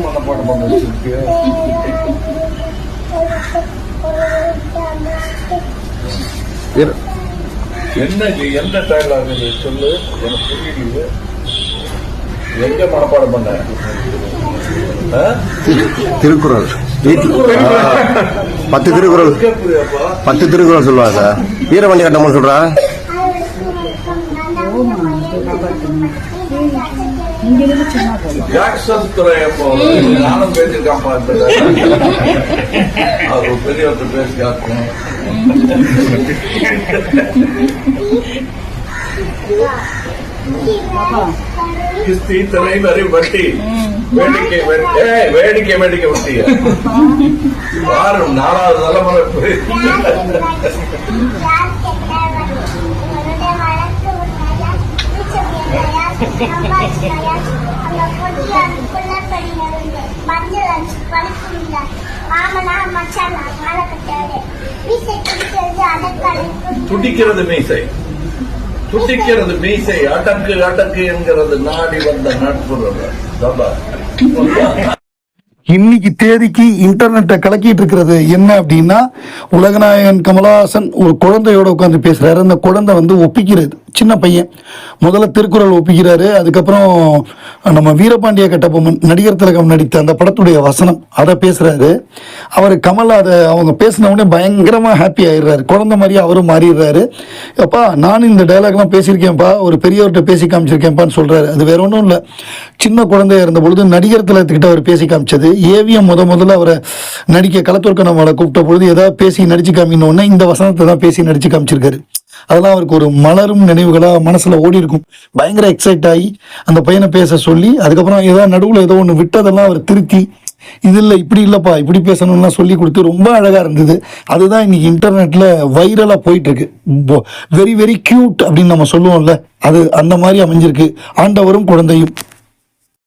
மனப்பாடம் பண்ண வச்சிருக்கு. என்ன என்ன டயலாக் சொல்லு, எனக்கு புரியலையே. எங்க மனப்பாடம் பண்ண? திருக்குறள். 10 திருக்குறள் 10 திருக்குறள் சொல்லுவாங்க. வீரபாண்டிய கட்டபொம்மன் சொல்றா. நானும் பேசியிருக்கான் பார்த்து அவர் பெரியவர்கிட்ட பேசி காட்டணும். கிஸ்தி தலை வரி வட்டி வேடிக்கை வேடிக்கை வேடிக்கை வட்டிய வாரம் 4வது தலைமுறை துடிக்கிறது மீசை, துடிக்கிறது மீசை, அடக்கு அடக்கு என்கிறது நாடி வந்த நட்புறவு. இன்னைக்கு தேதிக்கு இன்டர்நெட்டை கலக்கிட்டு இருக்கிறது என்ன அப்படின்னா, உலகநாயகன் கமலஹாசன் ஒரு குழந்தையோட உட்காந்து பேசுறாரு. அந்த குழந்தை வந்து ஒப்பிக்கிறது, சின்ன பையன். முதல்ல திருக்குறள் ஒப்பிக்கிறாரு, அதுக்கப்புறம் நம்ம வீரபாண்டிய கட்டபொம்மன் நடிகர் திலகம் நடித்த அந்த படத்துடைய வசனம் அதை பேசுறாரு. அவர் கமல் அதை அவங்க பேசின உடனே பயங்கரமா ஹாப்பி ஆயிடுறாரு, குழந்தை மாதிரி அவரும் மாறிடுறாரு. அப்பா நானும் இந்த டைலாக்லாம் பேசியிருக்கேன்ப்பா, ஒரு பெரியவர்கிட்ட பேசி காமிச்சிருக்கேன்ப்பான்னு சொல்றாரு. அது வேற ஒன்றும் இல்லை, சின்ன குழந்தையா இருந்த பொழுது நடிகர் திலகத்துக்கிட்ட அவர் பேசி காமிச்சது. ஏவிஎம் முதல்ல அவரை நடிக்க களத்தூர்க்க நம்மளை கூப்பிட்ட பொழுது ஏதாவது பேசி நடிச்சு காமினோடனே இந்த வசனத்தை தான் பேசி நடிச்சு காமிச்சிருக்காரு. அதெல்லாம் அவருக்கு ஒரு மலரும் நினைவுகளா மனசுல ஓடி இருக்கும். பயங்கர எக்ஸைட் ஆகி அந்த பையனை பேச சொல்லி, அதுக்கப்புறம் ஏதாவது நடுவில் ஏதோ ஒன்று விட்டதெல்லாம் அவர் திருத்தி, இது இல்லை இப்படி இல்லைப்பா இப்படி பேசணும்லாம் சொல்லி கொடுத்து ரொம்ப அழகா இருந்தது. அதுதான் இன்னைக்கு இன்டர்நெட்ல வைரலா போயிட்டு இருக்கு. வெரி வெரி கியூட் அப்படின்னு நம்ம சொல்லுவோம்ல, அது அந்த மாதிரி அமைஞ்சிருக்கு ஆண்டவரும் குழந்தையும்.